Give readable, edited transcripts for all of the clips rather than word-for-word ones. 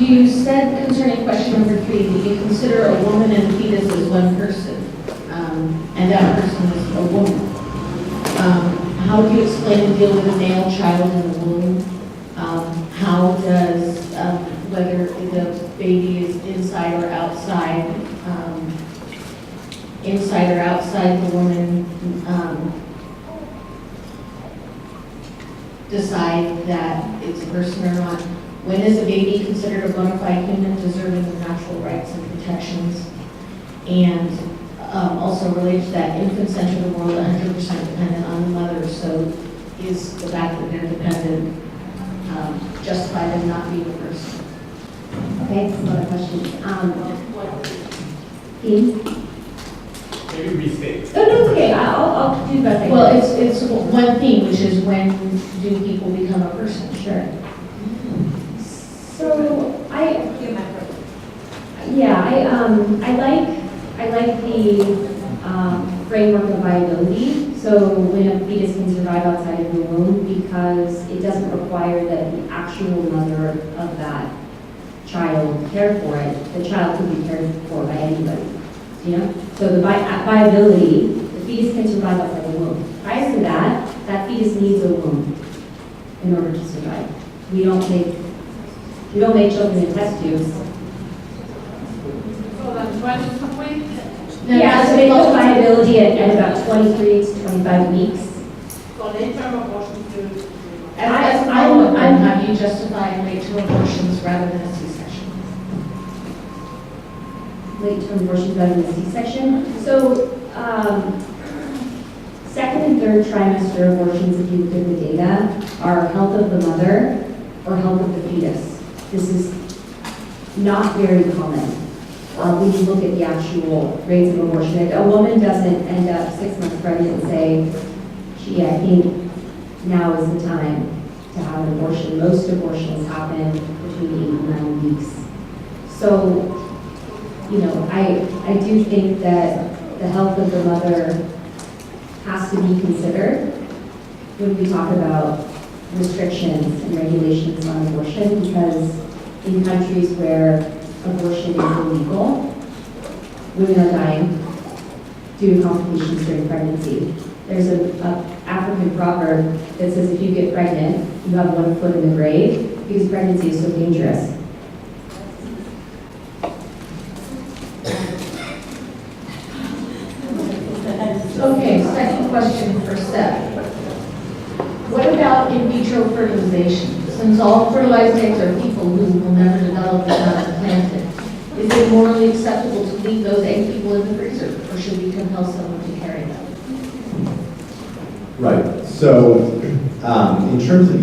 You said concerning question number 3, that you consider a woman and a fetus as one person, and that person is a woman. How do you explain and deal with a male child in the womb? How does, whether the baby is inside or outside the woman, decide that it's a person or not? When is a baby considered a bona fide human deserving of natural rights and protections? And also related to that, infants enter the world 100% dependent on the mother, so is the fact that they're dependent justify them not being a person? Okay, that's another question. Dean? Maybe restate. No, it's okay. I'll do the best I can. Well, it's one theme, which is when do people become a person? Sure. So I like the framework of viability. So when a fetus can survive outside of the womb, because it doesn't require that the actual mother of that child care for it. The child could be cared for by anybody. You know. So the viability, the fetus can survive outside the womb. Prior to that, that fetus needs a womb in order to survive. We don't make children in test tubes. So that's when it's complete? Yeah, so they look viability at about 23 to 25 weeks. So late-term abortion to... How do you justify late-term abortions rather than a C-section? Late-term abortions rather than a C-section. So second and third trimester abortions, if you look at the data, are health of the mother or health of the fetus. This is not very common. When you look at the actual rates of abortion, a woman doesn't end up 6 months pregnant and say, gee, I think now is the time to have an abortion. Most abortions happen between 8 and 9 weeks. So, you know, I do think that the health of the mother has to be considered when we talk about restrictions and regulations on abortion, because in countries where abortion is illegal, women are dying due to complications during pregnancy. There's an African proverb that says if you get pregnant, you have 1 foot in the grave because pregnancy is so dangerous. Okay, second question for Seth. What about in vitro fertilization? Since all fertilized eggs are people who will never develop and not implanted, is it morally acceptable to leave those egg people in the freezer, or should we compel someone to carry them? Right. So, in terms of in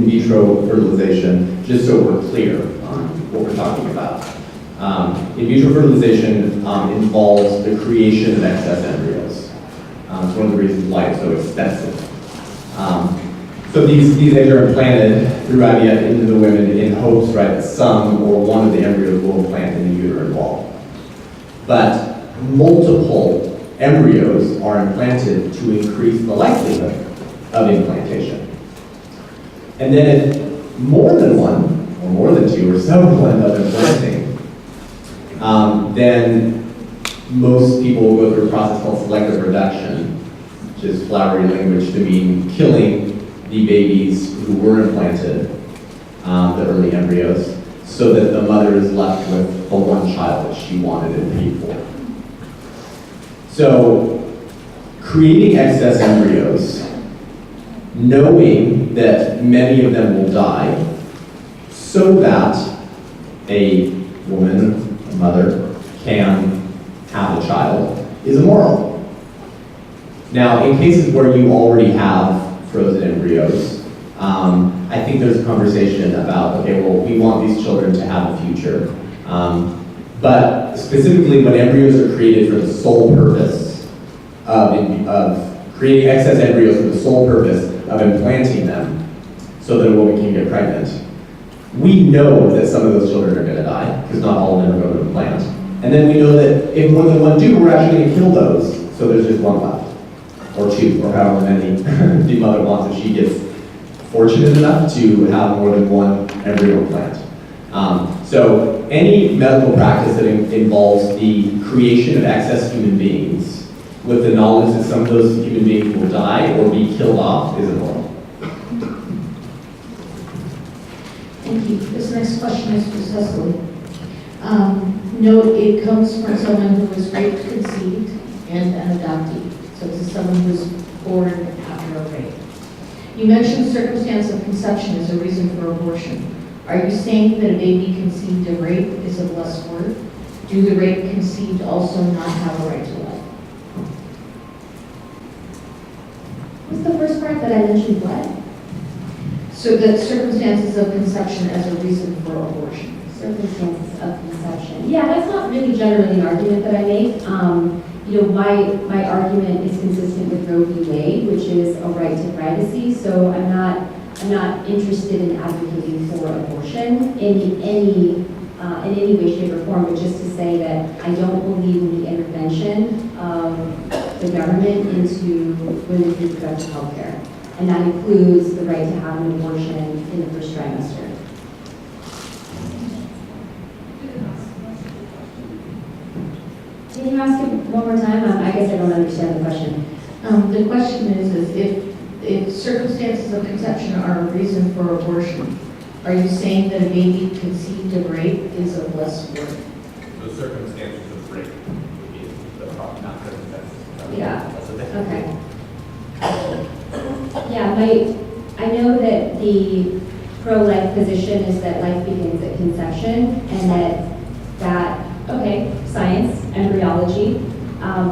vitro fertilization, just so we're clear on what we're talking about, in vitro fertilization involves the creation of excess embryos. It's one of the reasons why it's so expensive. So these eggs are implanted through IVF into the women in hopes, right, that some or one of the embryos will implant in the uterine wall. But multiple embryos are implanted to increase the likelihood of implantation. And then if more than one, or more than two, or several end up implanting, then most people will go through a process called selective reduction, which is flowery language to mean killing the babies who were implanted, the early embryos, so that the mother is left with the one child that she wanted and paid for. So, creating excess embryos, knowing that many of them will die, so that a woman, a mother, can have a child, is immoral. Now, in cases where you already have frozen embryos, I think there's a conversation about, okay, well, we want these children to have a future. But specifically when embryos are created for the sole purpose of creating excess embryos for the sole purpose of implanting them so that a woman can get pregnant, we know that some of those children are going to die, because not all of them are going to implant. And then we know that if more than one do, we're actually going to kill those, so there's just one left. Or two, or however many the mother wants if she gets fortunate enough to have more than one embryo implant. So any medical practice that involves the creation of excess human beings with the knowledge that some of those human beings will die or be killed off is immoral. Thank you. This next question is for Cecily. Note it comes from someone who was raped, conceived, and an adoptee. So this is someone who was born after a rape. You mentioned circumstance of conception as a reason for abortion. Are you saying that a baby conceived of rape is of less worth? Do the rape conceived also not have a right to life? What's the first part that I mentioned, what? So that circumstances of conception as a reason for abortion. Circumstances of conception. Yeah, that's not really generally an argument that I make. My argument is consistent with Roe v. Wade, which is a right to privacy. So I'm not interested in advocating for abortion in any way, shape, or form, but just to say that I don't believe in the intervention of the government into women's reproductive health care. And that includes the right to have an abortion in the first trimester. Can you ask it one more time? I guess I don't understand the question. The question is if circumstances of conception are a reason for abortion, are you saying that a baby conceived of rape is of less worth? The circumstances of rape would be the problem, not circumstances. Yeah. That's what they Okay. Yeah, I know that the pro-life position is that life begins at conception, and science, embryology,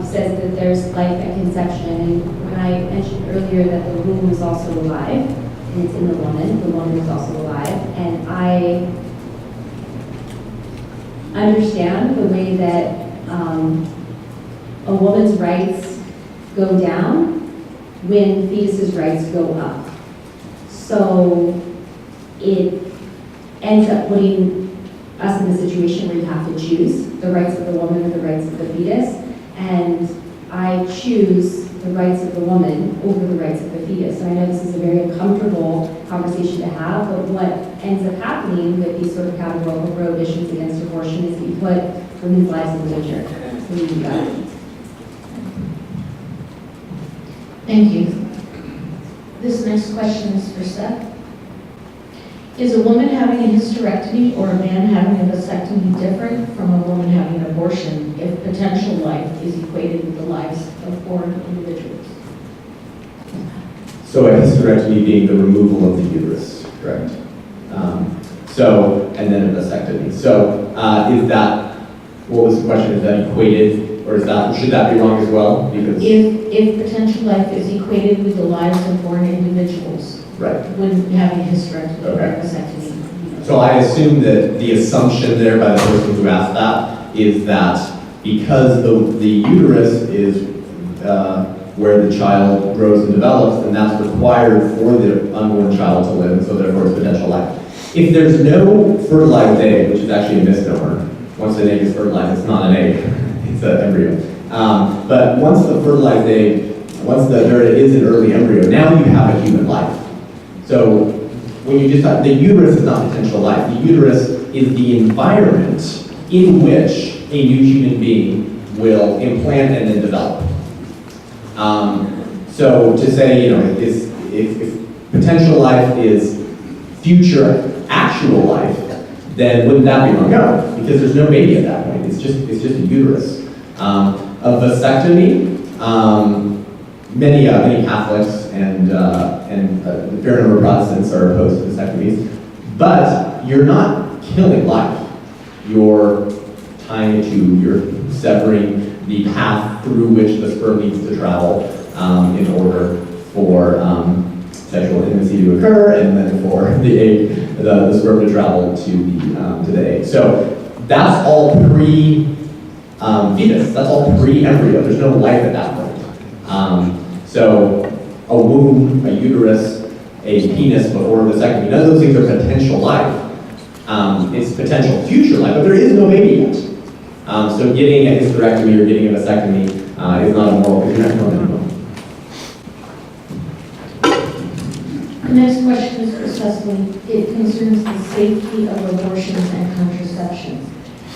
says that there's life at conception. And when I mentioned earlier that the womb is also alive, and it's in the woman is also alive, and I understand the way that a woman's rights go down when fetus's rights go up. So it ends up putting us in a situation where you have to choose the rights of the woman or the rights of the fetus. And I choose the rights of the woman over the rights of the fetus. So I know this is a very uncomfortable conversation to have, but what ends up happening with these sort of categorical prohibitions against abortion is that you put women's lives in danger. So we do that. Thank you. This next question is for Seth. Is a woman having a hysterectomy or a man having a vasectomy different from a woman having an abortion if potential life is equated with the lives of born individuals? So a hysterectomy being the removal of the uterus, correct? And then a vasectomy. So is that, what was the question, is that equated, or should that be wrong as well? Because If potential life is equated with the lives of born individuals, right. wouldn't having a hysterectomy or Okay. a vasectomy? So I assume that the assumption there by the person who asked that is that because the uterus is where the child grows and develops, and that's required for the unborn child to live, and so therefore it's potential life. If there's no fertilized egg, which is actually a misnomer, once an egg is fertilized, it's not an egg, it's an embryo. But once the fertilized egg, there is an early embryo, now you have a human life. So when you decide, the uterus is not potential life. The uterus is the environment in which a new human being will implant and then develop. So to say, if potential life is future actual life, then wouldn't that be wrong? No, because there's no baby at that point. It's just a uterus. A vasectomy, many Catholics and a fair number of Protestants are opposed to vasectomies, but you're not killing life. You're you're severing the path through which the sperm needs to travel in order for sexual intimacy to occur, and then for the sperm to travel to the egg. So that's all pre-fetus. That's all pre-embryo. There's no life at that point. So a womb, a uterus, a penis before vasectomy, none of those things are potential life. It's potential future life, but there is no baby yet. So getting a hysterectomy or getting a vasectomy is not immoral because you're not killing anyone. The next question is for Cecily. It concerns the safety of abortions and contraception.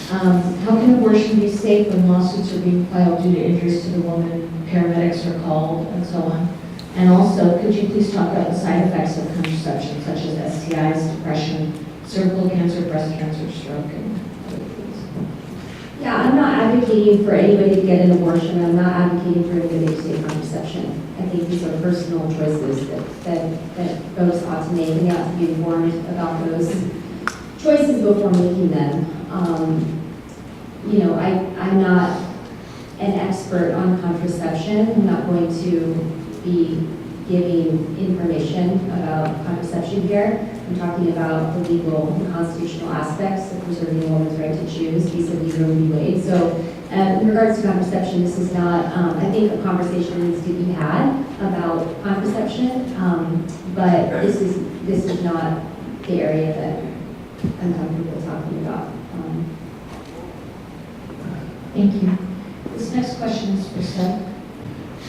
How can abortion be safe when lawsuits are being filed due to injuries to the woman, paramedics are called, and so on? And also, could you please talk about the side effects of contraception, such as STIs, depression, cervical cancer, breast cancer, stroke, and other things? Yeah, I'm not advocating for anybody to get an abortion. I'm not advocating for anybody to take contraception. I think these are personal choices that folks ought to make, and they ought to be informed about those choices before making them. I'm not an expert on contraception. I'm not going to be giving information about contraception here. I'm talking about the legal and constitutional aspects of preserving a woman's right to choose vis-a-vis Roe v. Wade. So in regards to contraception, this is not, I think a conversation needs to be had about contraception, but this is not the area that I'm comfortable talking about. Thank you. This next question is for Seth.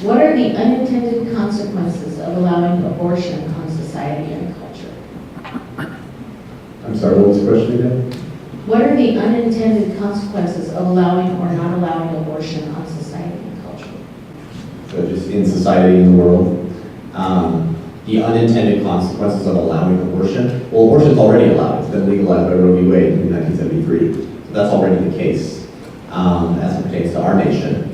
What are the unintended consequences of allowing abortion on society and culture? I'm sorry, what was the question again? What are the unintended consequences of allowing or not allowing abortion on society and culture? So just in society, in the world, the unintended consequences of allowing abortion. Well, abortion is already allowed. It's been legalized by Roe v. Wade in 1973. So that's already the case as it pertains to our nation.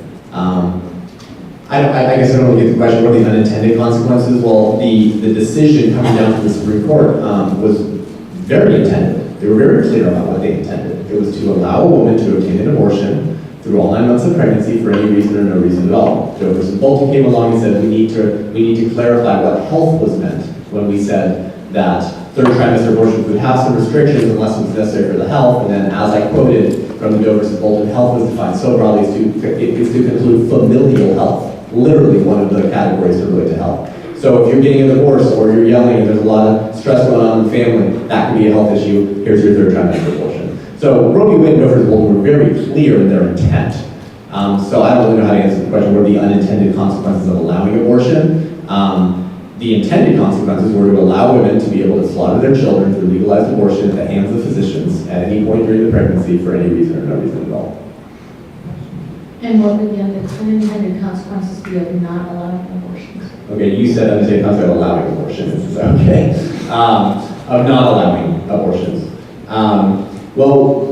I guess I don't really get the question, what are the unintended consequences? Well, the decision coming down from the Supreme Court was very intended. They were very clear about what they intended. It was to allow a woman to obtain an abortion through all 9 months of pregnancy for any reason or no reason at all. Joe versus Bolton came along and said we need to clarify what health was meant when we said that third trimester abortions would have some restrictions unless it was necessary for the health. And then, as I quoted from the Joe versus Bolton, health was defined so broadly as to include familial health. Literally one of the categories to relate to health. So if you're getting a divorce or you're yelling and there's a lot of stress going on in the family, that could be a health issue. Here's your third trimester abortion. So Roe v. Wade and Joe versus Bolton were very clear in their intent. So I don't really know how to answer the question, what are the unintended consequences of allowing abortion? The intended consequences were to allow women to be able to slaughter their children through legalized abortion at the hands of physicians at any point during the pregnancy for any reason or no reason at all. And what would the unintended consequences be of not allowing abortions? Okay, you said unintended consequences of allowing abortions. Okay. Of not allowing abortions. Well,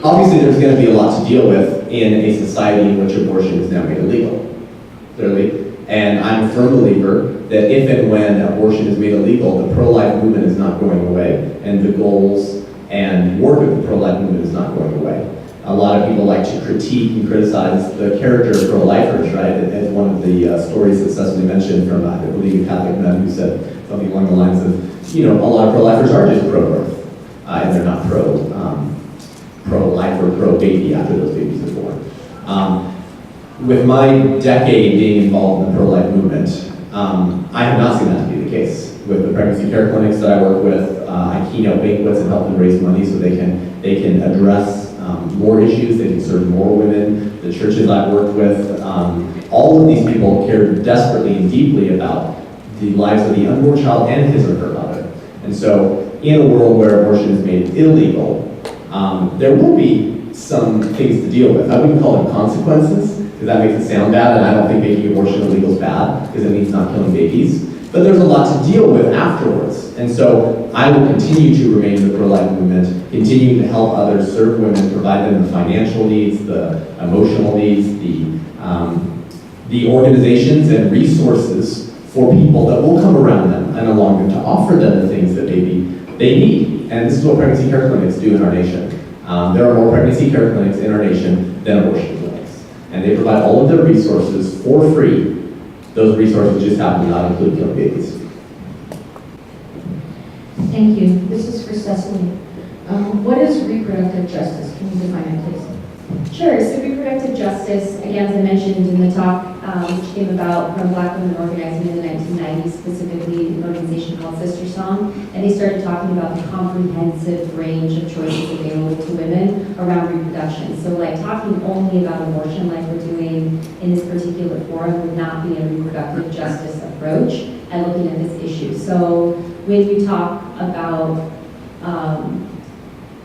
obviously there's going to be a lot to deal with in a society in which abortion is now made illegal, clearly. And I'm a firm believer that if and when abortion is made illegal, the pro-life movement is not going away, and the goals and work of the pro-life movement is not going away. A lot of people like to critique and criticize the character of pro-lifers, right? As one of the stories that Cecily mentioned from, I believe, a Catholic nun who said something along the lines of, a lot of pro-lifers are just pro-birth, and they're not pro-life or pro-baby after those babies are born. With my decade being involved in the pro-life movement, I have not seen that to be the case. With the pregnancy care clinics that I work with, I keynote banquets and help them raise money so they can address more issues, they can serve more women. The churches I've worked with, all of these people care desperately and deeply about the lives of the unborn child and his or her mother. And so, in a world where abortion is made illegal, there will be some things to deal with. I wouldn't call them consequences, because that makes it sound bad, and I don't think making abortion illegal is bad, because it means not killing babies. But there's a lot to deal with afterwards. And so I will continue to remain in the pro-life movement, continue to help others, serve women, provide them the financial needs, the emotional needs, the organizations and resources for people that will come around them and along them to offer them the things that they need. And this is what pregnancy care clinics do in our nation. There are more pregnancy care clinics in our nation than abortion clinics. And they provide all of their resources for free. Those resources just happen to not include killing babies. Thank you. This is for Cecily. What is reproductive justice? Can you define it, please? Sure. So reproductive justice, again, as I mentioned in the talk, which came about from Black women organizing in the 1990s, specifically an organization called Sister Song, and they started talking about the comprehensive range of choices available to women around reproduction. So like talking only about abortion like we're doing in this particular forum would not be a reproductive justice approach. at looking at this issue. So when you talk about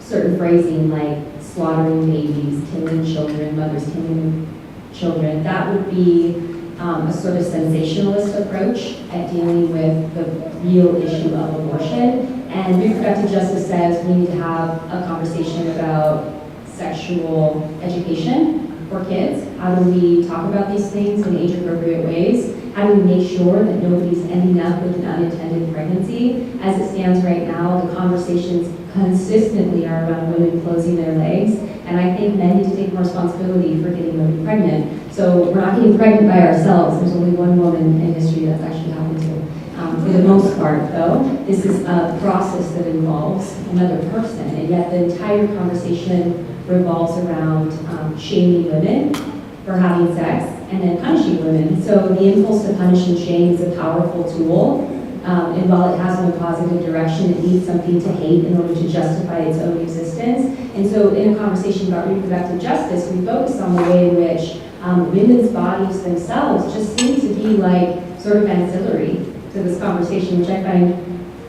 certain phrasing like slaughtering babies, killing children, mothers killing children, that would be a sort of sensationalist approach at dealing with the real issue of abortion. And reproductive justice says we need to have a conversation about sexual education for kids. How do we talk about these things in age-appropriate ways? How do we make sure that nobody's ending up with an unintended pregnancy? As it stands right now, the conversations consistently are around women closing their legs, and I think men need to take more responsibility for getting women pregnant. So we're not getting pregnant by ourselves. There's only one woman in history that's actually happened to. For the most part, though, this is a process that involves another person, and yet the entire conversation revolves around shaming women for having sex and then punishing women. So the impulse to punish and shame is a powerful tool, and while it has no positive direction, it needs something to hate in order to justify its own existence. And so in a conversation about reproductive justice, we focus on the way in which women's bodies themselves just seem to be like sort of ancillary to this conversation, which I find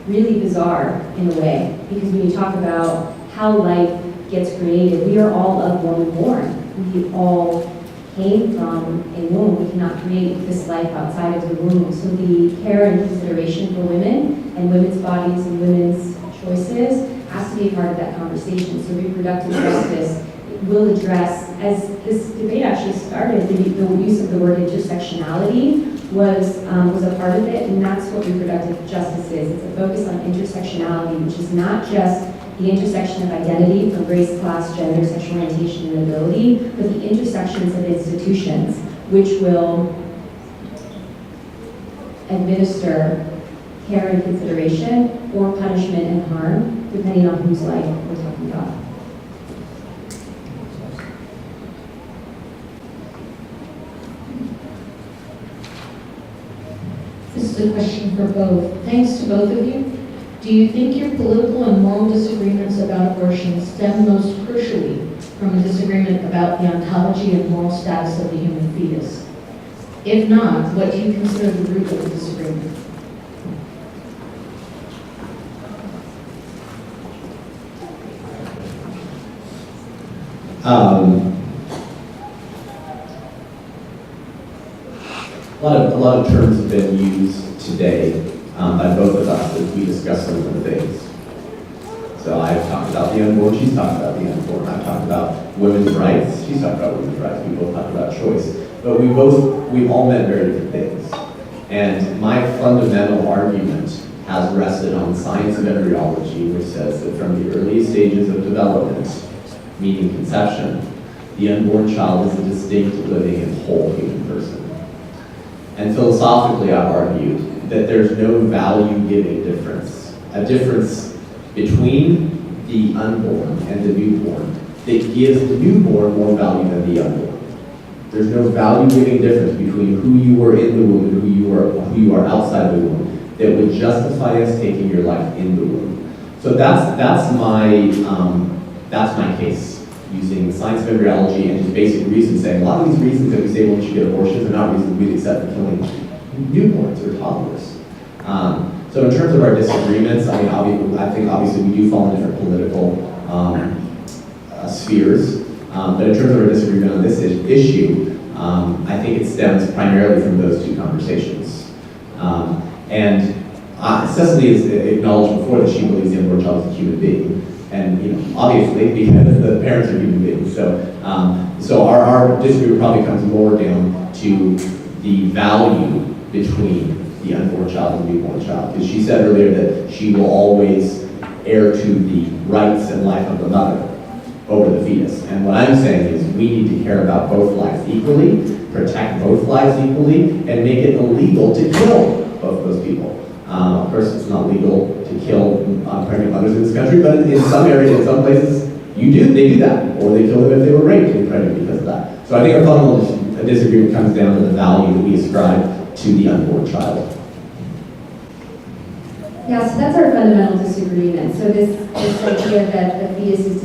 really bizarre in a way, because when you talk about how life gets created, we are all of woman born. We all came from a womb. We cannot create this life outside of the womb. So the care and consideration for women and women's bodies and women's choices has to be a part of that conversation. So reproductive justice will address, as this debate actually started, the use of the word intersectionality was a part of it, and that's what reproductive justice is. It's a focus on intersectionality, which is not just the intersection of identity from race, class, gender, sexual orientation, and ability, but the intersections of institutions, which will administer care and consideration or punishment and harm, depending on whose life we're talking about. This is a question for both. Thanks to both of you. Do you think your political and moral disagreements about abortion stem most crucially from a disagreement about the ontology and moral status of the human fetus? If not, what do you consider the root of the disagreement? A lot of terms have been used today by both of us as we discuss some of the things. So I've talked about the unborn, she's talked about the unborn. I've talked about women's rights, she's talked about women's rights. We both talked about choice. But we've all meant very different things. And my fundamental argument has rested on science of embryology, which says that from the earliest stages of development, meaning conception, the unborn child is a distinct, living, and whole human person. And philosophically, I've argued that there's no value-giving difference, a difference between the unborn and the newborn that gives the newborn more value than the unborn. There's no value-giving difference between who you were in the womb and who you are outside the womb that would justify us taking your life in the womb. So that's my case, using science of embryology and just basic reasons, saying a lot of these reasons that we say women should get abortions are not reasons we'd accept for killing newborns or toddlers. So in terms of our disagreements, I think obviously we do fall in different political spheres, but in terms of our disagreement on this issue, I think it stems primarily from those two conversations. And Cecili has acknowledged before that she believes the unborn child is a human being. And obviously, because the parents are human beings. So our disagreement probably comes more down to the value between the unborn child and the newborn child. Because she said earlier that she will always heir to the rights and life of the mother over the fetus. And what I'm saying is we need to care about both lives equally, protect both lives equally, and make it illegal to kill both those people. Of course, it's not legal to kill pregnant mothers in this country, but in some areas, in some places, they do that, or they kill them if they were raped and pregnant because of that. So I think our fundamental disagreement comes down to the value that we ascribe to the unborn child. Yeah, so that's our fundamental disagreement. So this idea that the fetus is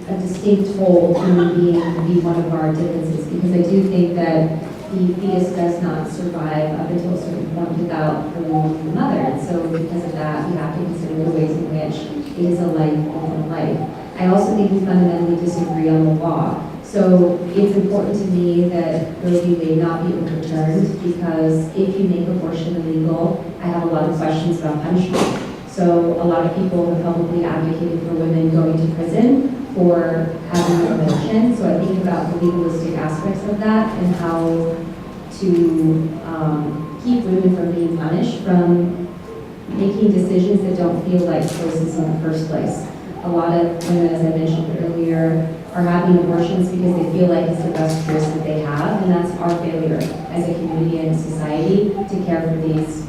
a distinct whole human being would be one of our differences, because I do think that the fetus does not survive up until a certain point without the womb of the mother. And so because of that, we have to consider the ways in which it is a life within a life. I also think we fundamentally disagree on the law. So it's important to me that Roe v. Wade not be overturned, because if you make abortion illegal, I have a lot of questions about punishment. So a lot of people have publicly advocated for women going to prison for having an abortion. So I think about the legalistic aspects of that and how to keep women from being punished, from making decisions that don't feel like choices in the first place. A lot of women, as I mentioned earlier, are having abortions because they feel like it's the best choice that they have, and that's our failure as a community and a society to care for these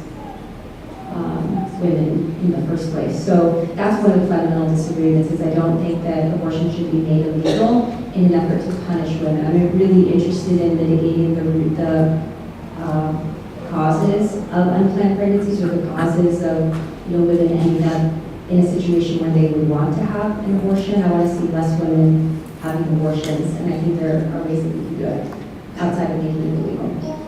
women in the first place. So that's one of the fundamental disagreements, is I don't think that abortion should be made illegal in an effort to punish women. I'm really interested in mitigating the causes of unplanned pregnancies, or the causes of women ending up in a situation where they would want to have an abortion. I want to see less women having abortions, and I think there are ways that we can do it outside of making it illegal.